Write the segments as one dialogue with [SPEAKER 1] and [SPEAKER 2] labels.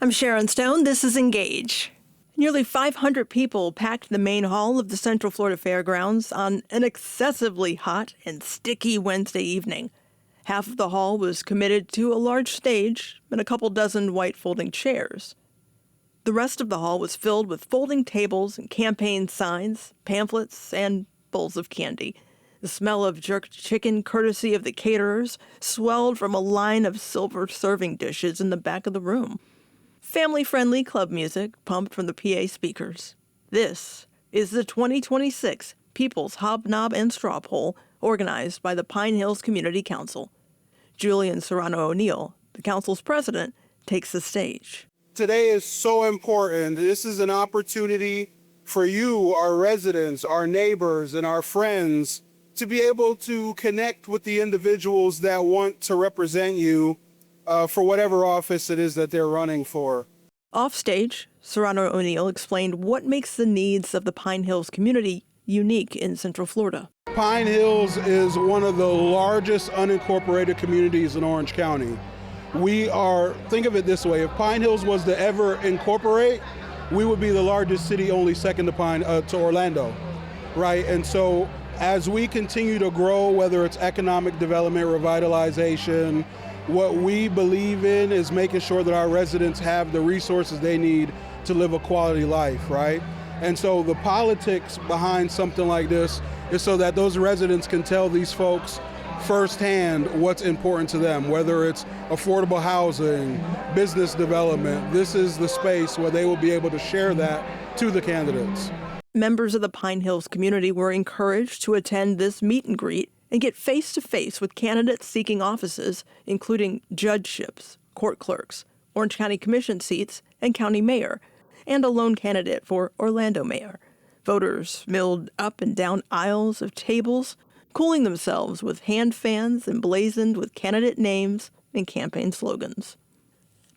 [SPEAKER 1] I'm Sharon Stone. This is Engage. Nearly 500 people packed the main hall of the Central Florida Fairgrounds on an excessively hot and sticky Wednesday evening. Half of the hall was committed to a large stage and a couple dozen white folding chairs. The rest of the hall was filled with folding tables and campaign signs, pamphlets, and bowls of candy. The smell of jerked chicken, courtesy of the caterers, swelled from a line of silver serving dishes in the back of the room. Family-friendly club music pumped from the PA speakers. This is the 2026 People's Hob Nob and Straw Poll organized by the Pine Hills Community Council. Julian Serrano O'Neill, the council's president, takes the stage.
[SPEAKER 2] Today is so important. This is an opportunity for you, our residents, our neighbors, and our friends to be able to connect with the individuals that want to represent you for whatever office it is that they're running for.
[SPEAKER 1] Offstage, Serrano O'Neill explained what makes the needs of the Pine Hills community unique in Central Florida.
[SPEAKER 2] Pine Hills is one of the largest unincorporated communities in Orange County. Think of it this way, if Pine Hills was to ever incorporate, we would be the largest city, only second to Orlando, right? And so as we continue to grow, whether it's economic development, revitalization, what we believe in is making sure that our residents have the resources they need to live a quality life, right? And so the politics behind something like this is so that those residents can tell these folks firsthand what's important to them, whether it's affordable housing, business development. This is the space where they will be able to share that to the candidates.
[SPEAKER 1] Members of the Pine Hills community were encouraged to attend this meet and greet and get face-to-face with candidates seeking offices, including judgeships, court clerks, Orange County Commission seats, and county mayor, and a lone candidate for Orlando mayor. Voters milled up and down aisles of tables, cooling themselves with hand fans emblazoned with candidate names and campaign slogans.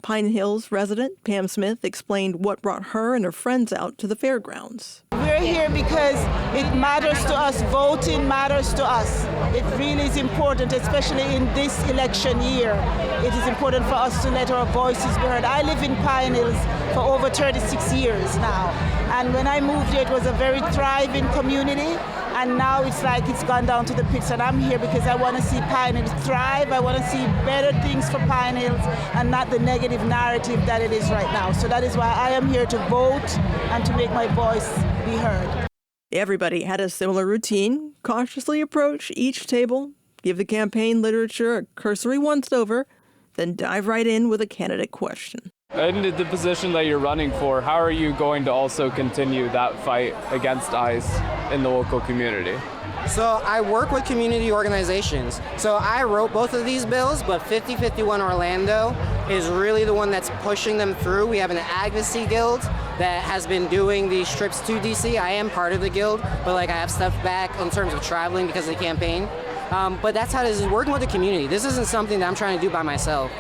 [SPEAKER 1] Pine Hills resident Pam Smith explained what brought her and her friends out to the fairgrounds.
[SPEAKER 3] We're here because it matters to us. Voting matters to us. It really is important, especially in this election year. It is important for us to let our voices be heard. I live in Pine Hills for over 36 years now. And when I moved here, it was a very thriving community. And now it's like it's gone down to the pits, and I'm here because I want to see Pine Hills thrive. I want to see better things for Pine Hills and not the negative narrative that it is right now. So that is why I am here to vote and to make my voice be heard.
[SPEAKER 1] Everybody had a similar routine: cautiously approach each table, give the campaign literature a cursory once-over, then dive right in with a candidate question.
[SPEAKER 4] In the position that you're running for, how are you going to also continue that fight against ICE in the local community?
[SPEAKER 5] So I work with community organizations. So I wrote both of these bills, but 5051 Orlando is really the one that's pushing them through. We have an advocacy guild that has been doing these trips to DC. I am part of the guild, but I have stuff back in terms of traveling because of the campaign. But that's how this is working with the community. This isn't something that I'm trying to do by myself.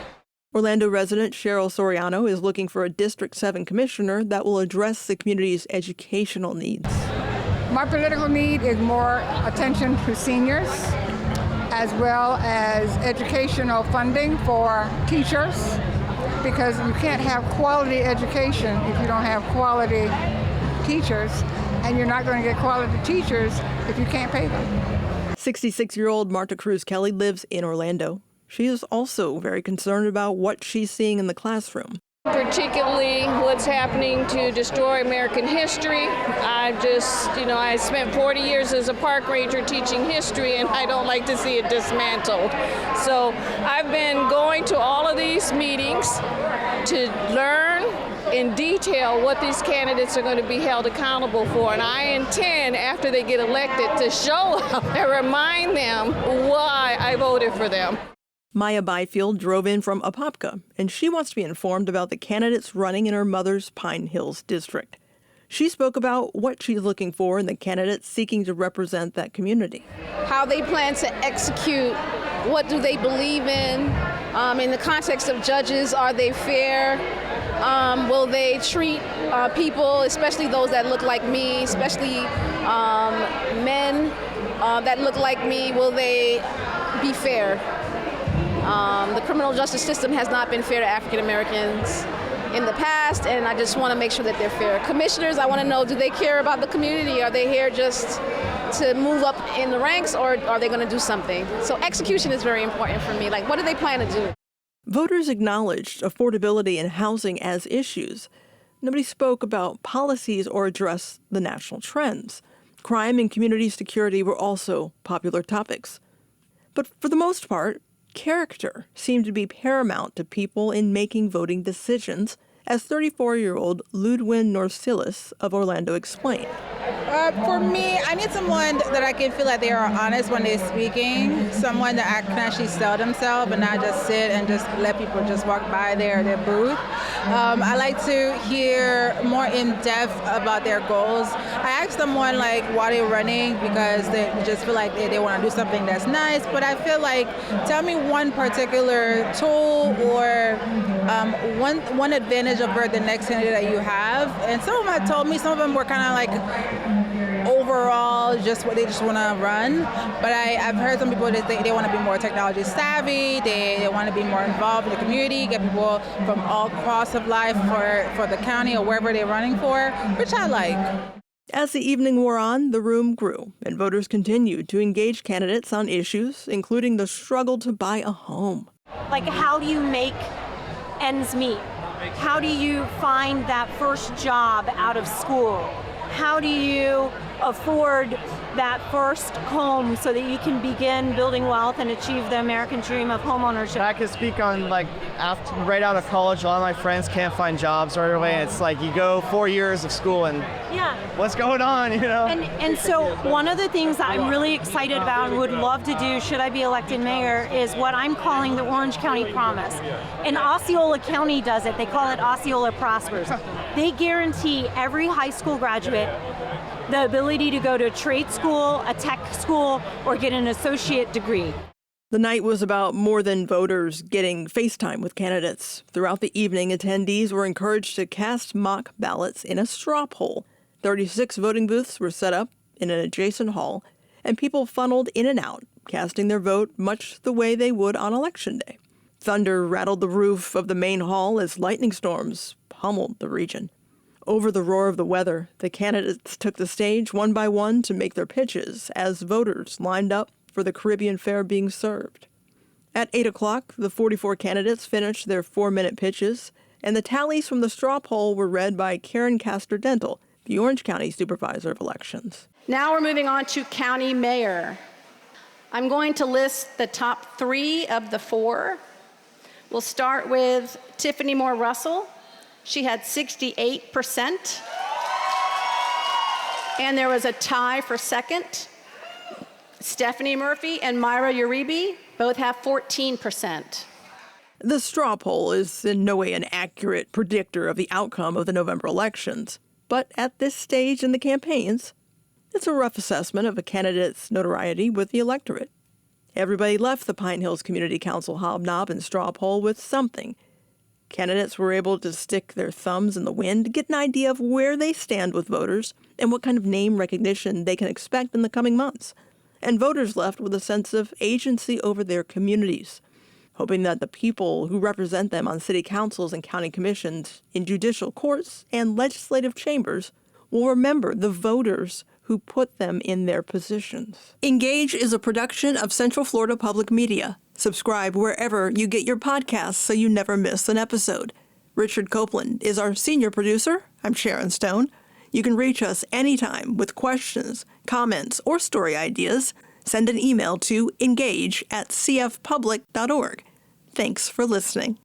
[SPEAKER 1] Orlando resident Cheryl Soriano is looking for a District 7 commissioner that will address the community's educational needs.
[SPEAKER 6] My political need is more attention to seniors, as well as educational funding for teachers, because you can't have quality education if you don't have quality teachers, and you're not going to get quality teachers if you can't pay them.
[SPEAKER 1] 66-year-old Marta Cruz Kelly lives in Orlando. She is also very concerned about what she's seeing in the classroom.
[SPEAKER 7] Particularly what's happening to destroy American history. I spent 40 years as a park ranger teaching history, and I don't like to see it dismantled. So I've been going to all of these meetings to learn in detail what these candidates are going to be held accountable for, and I intend, after they get elected, to show them and remind them why I voted for them.
[SPEAKER 1] Maya Byfield drove in from Apopka, and she wants to be informed about the candidates running in her mother's Pine Hills district. She spoke about what she's looking for in the candidates seeking to represent that community.
[SPEAKER 8] How they plan to execute, what do they believe in the context of judges, are they fair? Will they treat people, especially those that look like me, especially men that look like me, will they be fair? The criminal justice system has not been fair to African Americans. in the past, and I just want to make sure that they're fair. Commissioners, I want to know, do they care about the community? Are they here just to move up in the ranks, or are they going to do something? So execution is very important for me. Like, what do they plan to do?
[SPEAKER 1] Voters acknowledged affordability and housing as issues. Nobody spoke about policies or addressed the national trends. Crime and community security were also popular topics. But for the most part, character seemed to be paramount to people in making voting decisions, as 34-year-old Ludwin Norsilis of Orlando explained.
[SPEAKER 9] For me, I need someone that I can feel like they are honest when they're speaking, someone that can actually sell themselves and not just sit and just let people just walk by their booth. I like to hear more in depth about their goals. I ask someone like why they're running, because they just feel like they want to do something that's nice, but I feel like tell me one particular tool or one advantage over the next candidate that you have. And some of them had told me, some of them were kind of like overall just what they just want to run, but I've heard some people that they want to be more technology savvy, they want to be more involved in the community, get people from all across of life for the county or wherever they're running for, which I like.
[SPEAKER 1] As the evening wore on, the room grew, and voters continued to engage candidates on issues, including the struggle to buy a home.
[SPEAKER 10] Like, how do you make ends meet? How do you find that first job out of school? How do you afford that first home so that you can begin building wealth and achieve the American dream of homeownership?
[SPEAKER 11] I could speak on, like, right out of college, a lot of my friends can't find jobs right away. It's like you go 4 years of school and what's going on, you know?
[SPEAKER 10] And so one of the things that I'm really excited about and would love to do should I be elected mayor is what I'm calling the Orange County Promise. And Osceola County does it. They call it Osceola Prospers. They guarantee every high school graduate the ability to go to a trade school, a tech school, or get an associate degree.
[SPEAKER 1] The night was about more than voters getting FaceTime with candidates. Throughout the evening, attendees were encouraged to cast mock ballots in a straw poll. 36 voting booths were set up in an adjacent hall, and people funneled in and out, casting their vote much the way they would on Election Day. Thunder rattled the roof of the main hall as lightning storms pummeled the region. Over the roar of the weather, the candidates took the stage one by one to make their pitches as voters lined up for the Caribbean fare being served. At 8 o'clock, the 44 candidates finished their 4-minute pitches, and the tallies from the straw poll were read by Karen Castor-Dental, the Orange County Supervisor of Elections.
[SPEAKER 8] Now we're moving on to county mayor. I'm going to list the top 3 of the 4. We'll start with Tiffany Moore Russell. She had 68%. And there was a tie for second. Stephanie Murphy and Myra Uribe both have 14%.
[SPEAKER 1] The straw poll is in no way an accurate predictor of the outcome of the November elections. But at this stage in the campaigns, it's a rough assessment of a candidate's notoriety with the electorate. Everybody left the Pine Hills Community Council Hob Nob and straw poll with something. Candidates were able to stick their thumbs in the wind to get an idea of where they stand with voters and what kind of name recognition they can expect in the coming months. And voters left with a sense of agency over their communities, hoping that the people who represent them on city councils and county commissions, in judicial courts and legislative chambers will remember the voters who put them in their positions. Engage is a production of Central Florida Public Media. Subscribe wherever you get your podcasts so you never miss an episode. Richard Copeland is our senior producer. I'm Sharon Stone. You can reach us anytime with questions, comments, or story ideas. Send an email to engage@cfpublic.org. Thanks for listening.